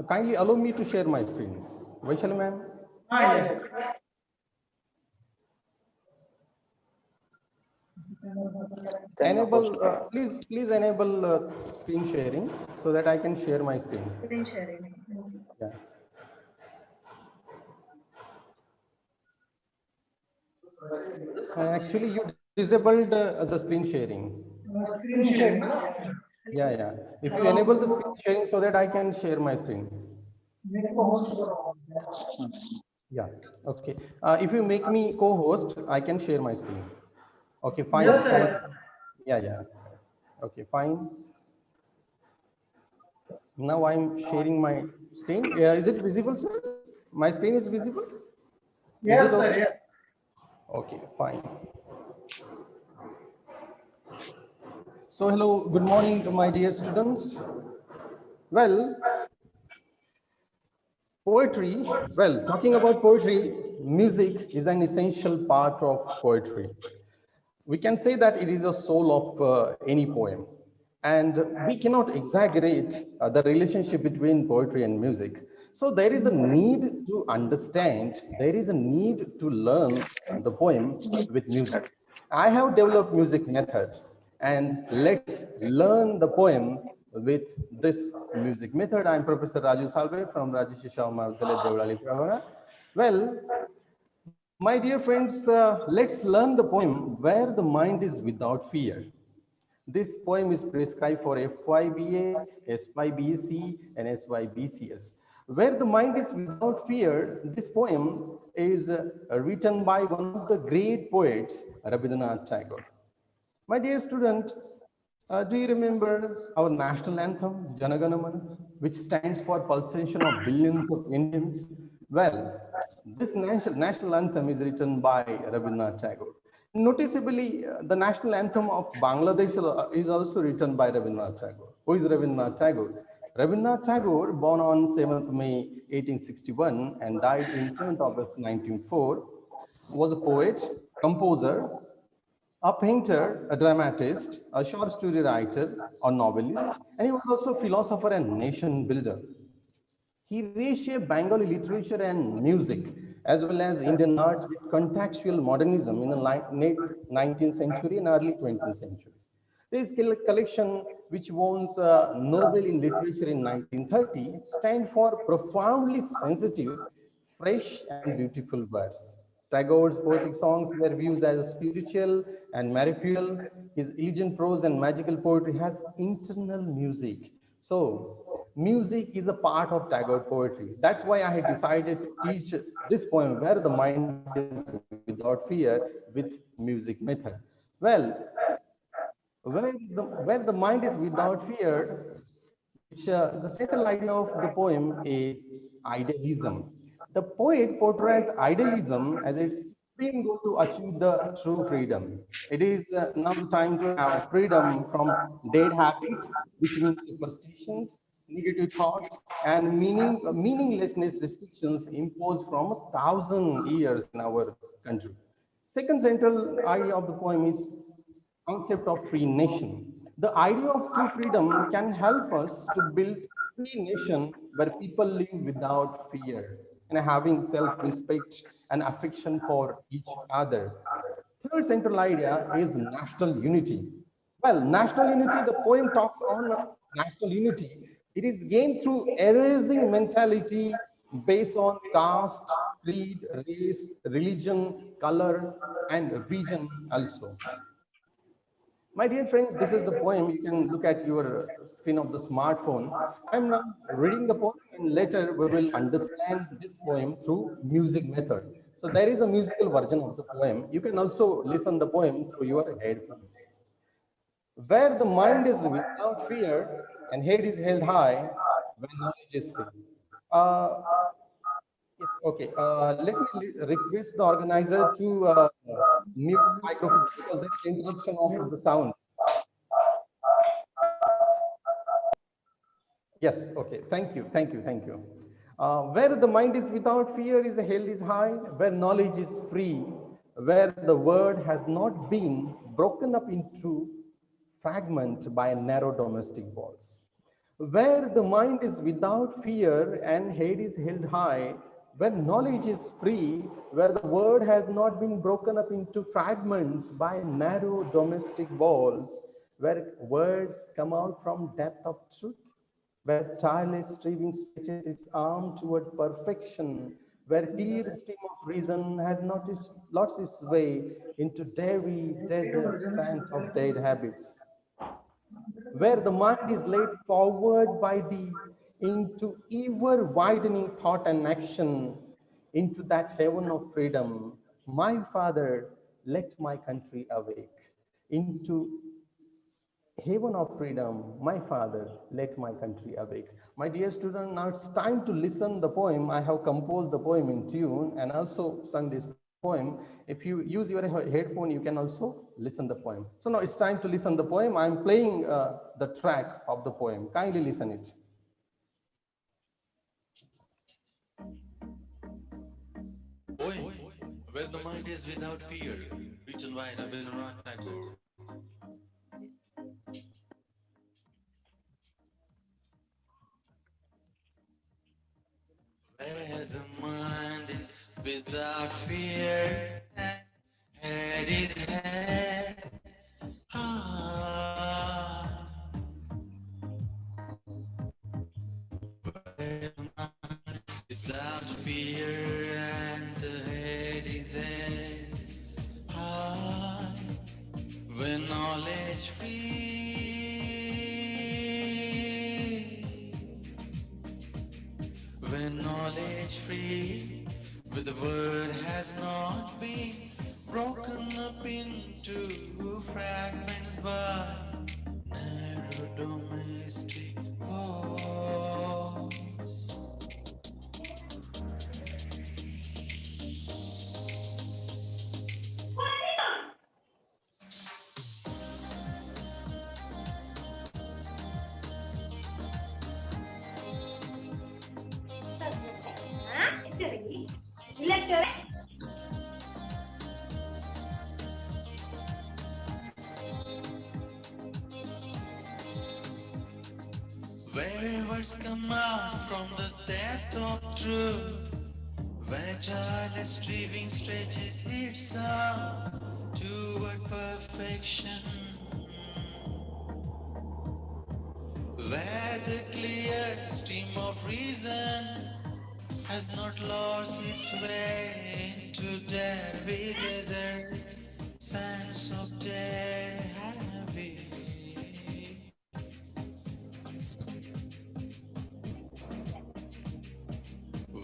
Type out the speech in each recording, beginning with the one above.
Kindly allow me to share my screen. Vaishali ma'am. Yes. Enable, please enable screen sharing so that I can share my screen. Screen sharing. Yeah. Actually, you disabled the screen sharing. Screen sharing. Yeah, yeah. If you enable the screen sharing so that I can share my screen. Yeah. Okay. If you make me co-host, I can share my screen. Okay, fine. Yes, Thank sir. you. Yeah, yeah. Okay, fine. Now I'm sharing my screen. Is it visible, sir? My screen is visible? Is it Yes, okay? sir. Yes. Okay, fine. So, hello, good morning to my dear students. Well, poetry, well, talking about poetry, music is an essential part of poetry. We can say that it is a soul of any poem. And we cannot exaggerate the relationship between poetry and music. So there is a need to understand, there is a need to learn the poem with music. I have developed music method, and let's learn the poem with this music method. I'm Professor Raju Salve from Rajshri Mahavidyalaya, Deolali, Pravara. Well, my dear friends, let's learn the poem Where the Mind is Without Fear. This poem is prescribed for FYBA, SYBC, and SYBCS. Where the Mind is Without Fear, this poem is written by one of the great poets, Rabindranath Tagore. My dear student, do you remember our national anthem, Janaganamana, which stands for pulsation of billions of Indians? Well, this national anthem is written by Rabindranath Tagore. Noticeably, the national anthem of Bangladesh is also written by Rabindranath Tagore. Who is Rabindranath Tagore? Rabindranath Tagore, born on 7th May 1861 and died in 7th August 1904, was a poet, composer, a painter, a dramatist, a short story writer, a novelist, and he was also a philosopher and nation builder. He reshaped Bengali literature and music, as well as Indian arts with contextual modernism in the late 19th century and early 20th century. His collection, which won Nobel in Literature in 1930, stand for profoundly sensitive, fresh, and beautiful verse. Tagore's poetic songs were viewed as spiritual and martial. His elegant prose and magical poetry has internal music. So, music is a part of Tagore poetry. That's why I had decided to teach this poem, Where the Mind is Without Fear, with music method. Well, where the mind is without fear, which the central idea of the poem is idealism. The poet portrays idealism as its supreme goal to achieve the true freedom. It is now the time to have freedom from dead habit, which means superstitions, negative thoughts, and meaninglessness restrictions imposed from 1,000 years in our country. Second central idea of the poem is concept of free nation. The idea of true freedom can help us to build free nation where people live without fear and having self-respect and affection for each other. Third central idea is national unity. Well, national unity, the poem talks on national unity. It is gained through erasing mentality based on caste, creed, race, religion, color, and region also. My dear friends, this is the poem. You can look at your screen of the smartphone. I'm now reading the poem, and later we will understand this poem through music method. So there is a musical version of the poem. You can also listen the poem through your headphones. Where the mind is without fear and head is held high, when knowledge is free. Uh, yes, okay, let me request the organizer to mute the microphone because there is interruption of the sound. Yes, okay. Thank you, thank you, thank you. Where the mind is without fear is held is high, where knowledge is free, where the word has not been broken up into fragment by narrow domestic walls. Where the mind is without fear and head is held high, where knowledge is free, where the word has not been broken up into fragments by narrow domestic walls, where words come out from depth of truth, where tireless striving stretches its arm toward perfection, where clear stream of reason has not lost its way into dairy, desert, sand of dead habits, where the mind is led forward by thee into ever widening thought and action, into that heaven of freedom. My Father, let my country awake. Into heaven of freedom, my Father, let my country awake. My dear student, now it's time to listen the poem. I have composed the poem in tune and also sung this poem. If you use your headphone, you can also listen the poem. So now it's time to listen the poem. I'm playing the track of the poem. Kindly listen it. Poem Where the Mind is Without Fear, written by Rabindranath Tagore. Where the mind is without fear, head is head high. Where the mind without fear and the head is head high. When knowledge free, when knowledge free, but the word has not been broken up into fragments by narrow domestic walls. Where words come out from the depth of truth, where tireless striving stretches its arm toward perfection, where the clear stream of reason has not lost its way into dairy desert, sands of dead habit.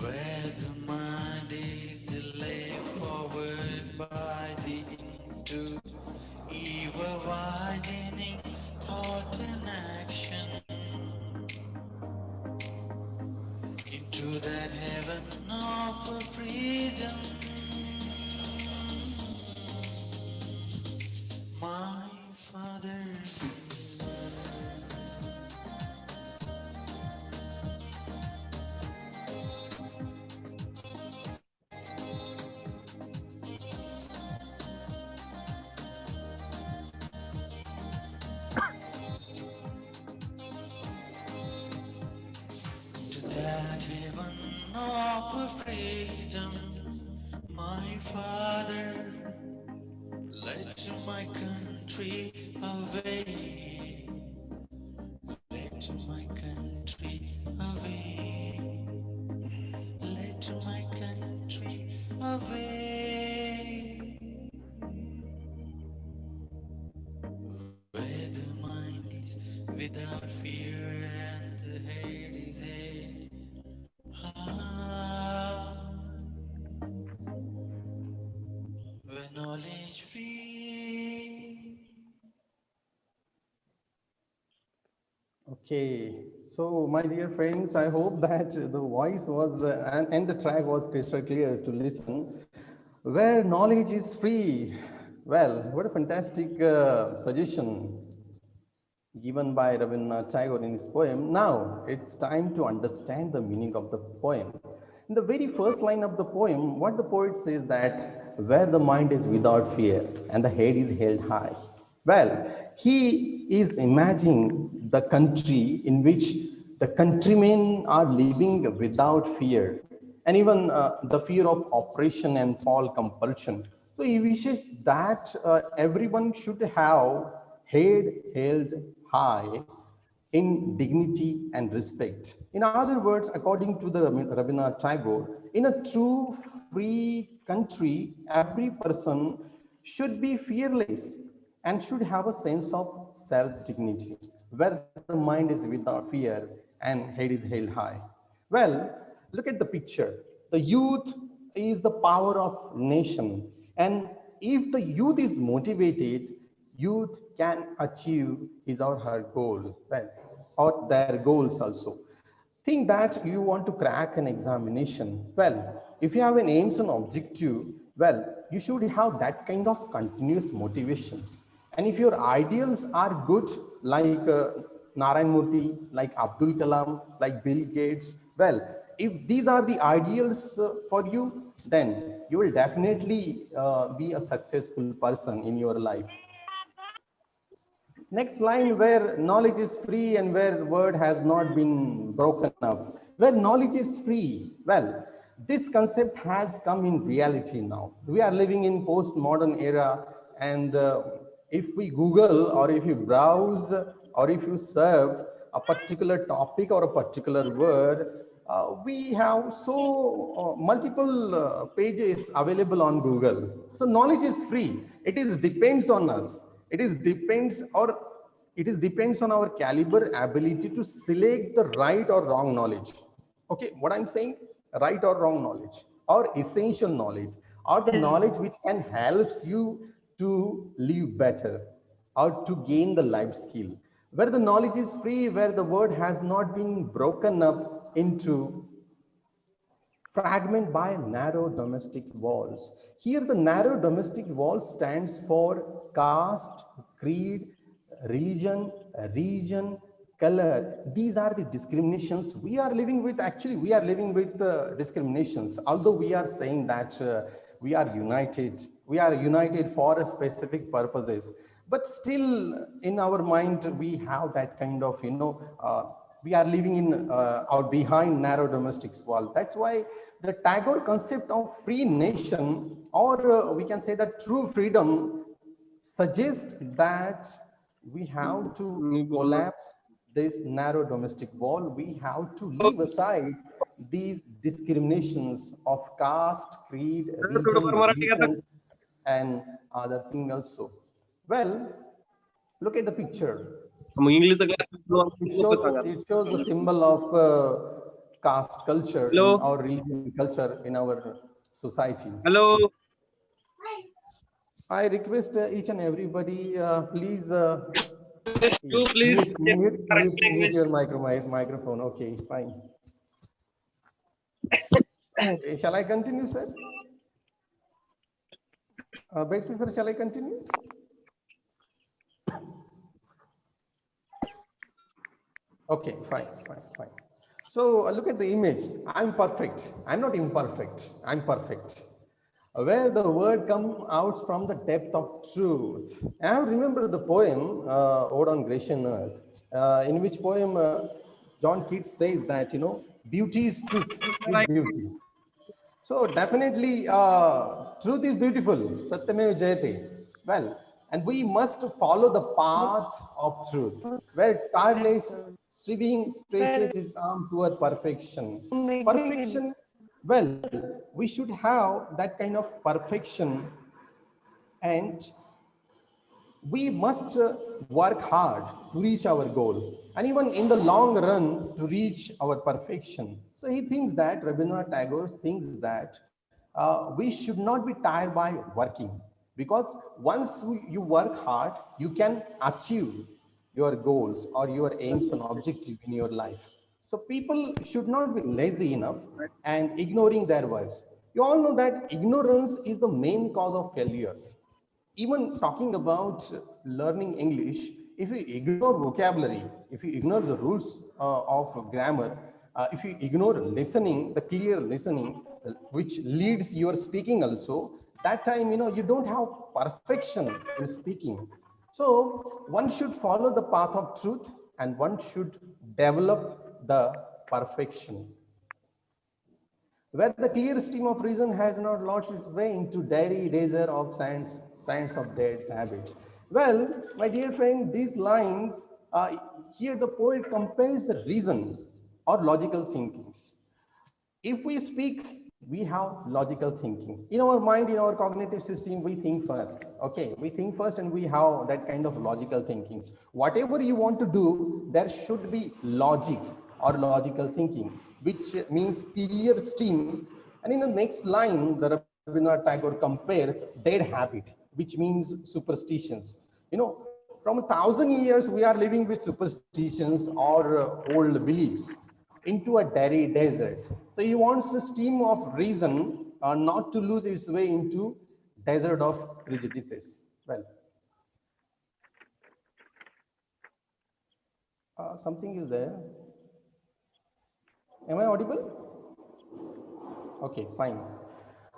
Where the mind is led forward by the into ever widening thought and action, into that heaven of freedom. My Father, to that heaven of freedom. My Father, let my country away, let my country away, let my country away. Where the mind is without fear and the head is head high, where knowledge free. Okay, so my dear friends, I hope that the voice was and the track was crystal clear to listen. Where knowledge is free. Well, what a fantastic suggestion given by Rabindranath Tagore in his poem. Now it's time to understand the meaning of the poem. In the very first line of the poem, what the poet says that where the mind is without fear and the head is held high. Well, he is imagining the country in which The countrymen are living without fear, and even the fear of oppression and fall compulsion. So he wishes that everyone should have head held high in dignity and respect. In other words, according to the Rabindranath Tagore, in a true free country, every person should be fearless and should have a sense of self-dignity, where the mind is without fear and head is held high. Well, look at the picture. The youth is the power of nation, and if the youth is motivated, youth can achieve his or her goal, well, or their goals also. Think that you want to crack an examination. Well, if you have an aims and objective, well, you should have that kind of continuous motivations. And if your ideals are good, like Narayan Murthy, like Abdul Kalam, like Bill Gates, well, if these are the ideals for you, then you will definitely be a successful person in your life. Next line, where knowledge is free and where word has not been broken up. Where knowledge is free, well, this concept has come in reality now. We are living in postmodern era, and if we Google or if you browse or if you serve a particular topic or a particular word, we have so multiple pages available on Google. So knowledge is free. It is depends on us. It is depends on our caliber ability to select the right or wrong knowledge. Okay, what I'm saying, right or wrong knowledge, or essential knowledge, or the knowledge which can helps you to live better or to gain the life skill. Where the knowledge is free, where the word has not been broken up into fragment by narrow domestic walls. Here, the narrow domestic wall stands for caste, creed, religion, region, color. These are the discriminations we are living with. Actually, we are living with discriminations. Although we are saying that we are united for a specific purposes, but still in our mind we have that kind of we are living in or behind narrow domestic wall. That's why the Tagore concept of free nation, or we can say that true freedom, suggests that we have to collapse this narrow domestic wall. We have to leave aside these discriminations of caste, creed, region, religions, and other thing also. Well, look at the picture. It shows the symbol of caste culture in our religion culture in our society. Hello. I request each and everybody, please You please check correct mute language. your microphone. Okay, fine. Shall I continue, sir? Betsy, sir, shall I continue? Okay, fine. So look at the image. I'm perfect. I'm not imperfect. I'm perfect. Where the word comes out from the depth of truth. I remember the poem, Ode on Grecian Earth, in which poem John Keats says that, beauty is truth, is beauty. So definitely, truth is beautiful. Satyameva Jayate. Well, and we must follow the path of truth, where tireless striving stretches his arm toward perfection. Perfection, well, we should have that kind of perfection, and we must work hard to reach our goal, and even in the long run to reach our perfection. So he thinks that, Rabindranath Tagore thinks that we should not be tired by working, because once you work hard, you can achieve your goals or your aims and objective in your life. So people should not be lazy enough and ignoring their works. You all know that ignorance is the main cause of failure. Even talking about learning English, if you ignore vocabulary, if you ignore the rules of grammar, if you ignore listening, the clear listening, which leads your speaking also, that time, you don't have perfection in speaking. So one should follow the path of truth, and one should develop the perfection. Where the clear stream of reason has not lost its way into dairy razor of science of dead habit. Well, my dear friend, these lines, here the poet compares the reason or logical thinkings. If we speak, we have logical thinking. In our mind, in our cognitive system, we think first. Okay, we think first and we have that kind of logical thinkings. Whatever you want to do, there should be logic or logical thinking, which means clear stream. And in the next line, the Rabindranath Tagore compares dead habit, which means superstitions. You know, from 1,000 years, we are living with superstitions or old beliefs into a dairy desert. So he wants a stream of reason not to lose its way into desert of prejudices. Well, something is there. Am I audible? Okay, fine.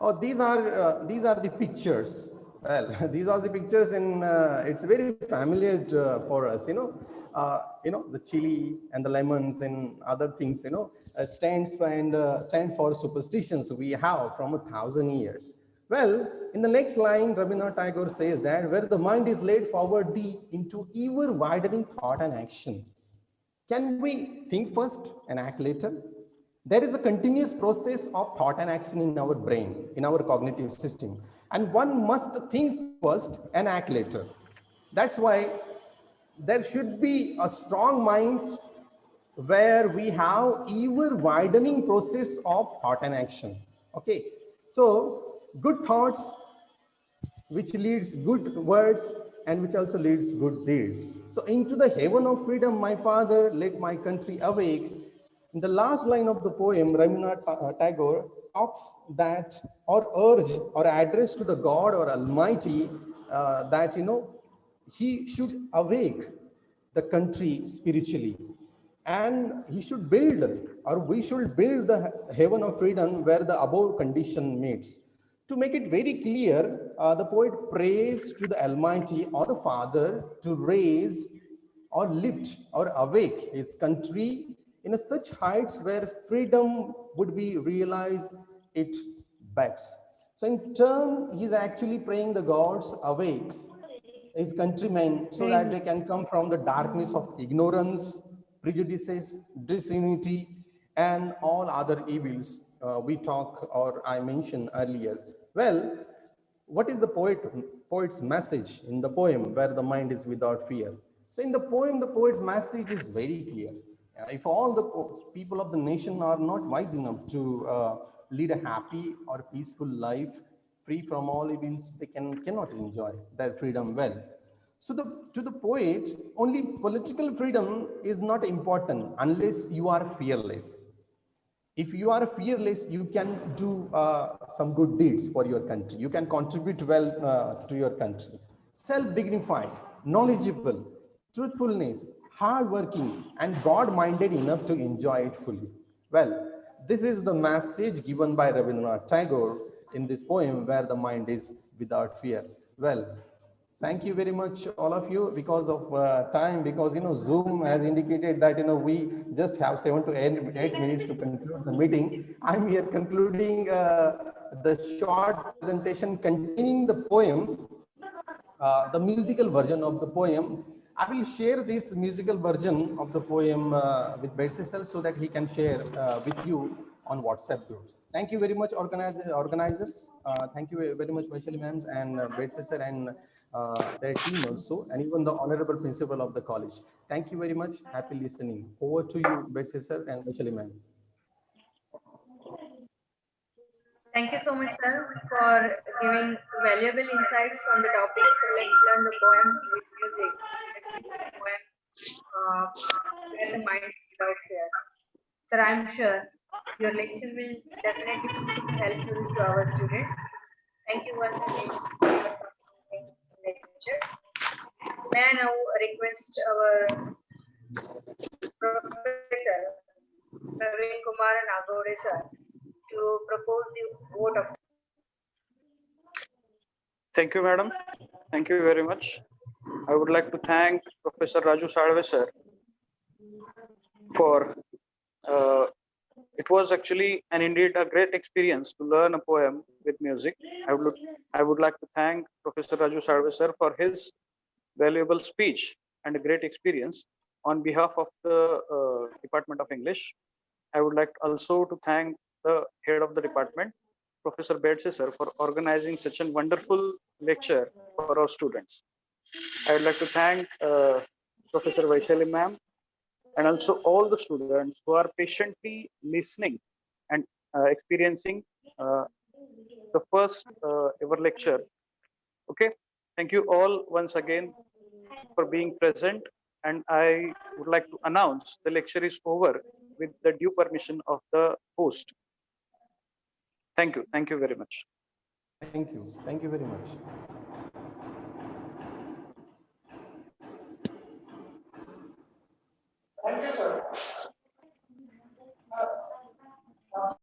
Oh, these are the pictures. Well, these are the pictures, and it's very familiar for us. The chili and the lemons and other things. Stand for superstitions we have from 1,000 years. Well, in the next line, Rabindranath Tagore says that where the mind is laid forward into ever widening thought and action. Can we think first and act later? There is a continuous process of thought and action in our brain, in our cognitive system. And one must think first and act later. That's why there should be a strong mind where we have ever widening process of thought and action. Okay, so good thoughts which leads good words and which also leads good deeds. So into the heaven of freedom, my father, let my country awake. In the last line of the poem, Rabindranath Tagore talks that or urge or address to the God or Almighty that, he should awake the country spiritually. And he should build, or we should build the heaven of freedom where the above condition meets. To make it very clear, the poet prays to the Almighty or the Father to raise or lift or awake his country in such heights where freedom would be realized it best. So in turn, he's actually praying the gods awakes his countrymen so that they can come from the darkness of ignorance, prejudices, disunity, and all other evils we talk or I mentioned earlier. Well, what is the poet's message in the poem where the mind is without fear? So in the poem, the poet's message is very clear. If all the people of the nation are not wise enough to lead a happy or peaceful life, free from all evils, they cannot enjoy their freedom well. So to the poet, only political freedom is not important unless you are fearless. If you are fearless, you can do some good deeds for your country. You can contribute well to your country. Self-dignified, knowledgeable, truthfulness, hardworking, and God-minded enough to enjoy it fully. Well, this is the message given by Rabindranath Tagore in this poem where the mind is without fear. Well, thank you very much, all of you, because of time, because, Zoom has indicated that, we just have 7 to 8 minutes to conclude the meeting. I'm here concluding the short presentation containing the poem, the musical version of the poem. I will share this musical version of the poem with Bedsessel so that he can share with you on WhatsApp groups. Thank you very much, organizers. Thank you very much, Vaishali ma'am and Bedsessel and their team also, and even the honorable principal of the college. Thank you very much. Happy listening. Over to you, Bedsessel and Vaishali ma'am. Thank you so much, sir, for giving valuable insights on the topic. So let's learn the poem with music. Poem, where the mind is without fear. Sir, I'm sure your lecture will definitely be helpful to our students. Thank you once again for your participating in the lecture. May I now request our Professor Praveen Kumar Nagore sir to propose the vote of. Thank you, madam. Thank you very much. I would like to thank Professor Raju Salve sir for Uh, it was actually and indeed a great experience to learn a poem with music. I would like to thank Professor Raju Salve sir for his valuable speech and a great experience. On behalf of the Department of English, I would like also to thank the head of the department, Professor Bedse sir, for organizing such a wonderful lecture for our students. I would like to thank Professor Vaishali ma'am and also all the students who are patiently listening and experiencing uh, the first ever lecture. Okay, thank you all once again for being present, and I would like to announce the lecture is over with the due permission of the host. Thank you very much. Thank you very much. Thank you, sir.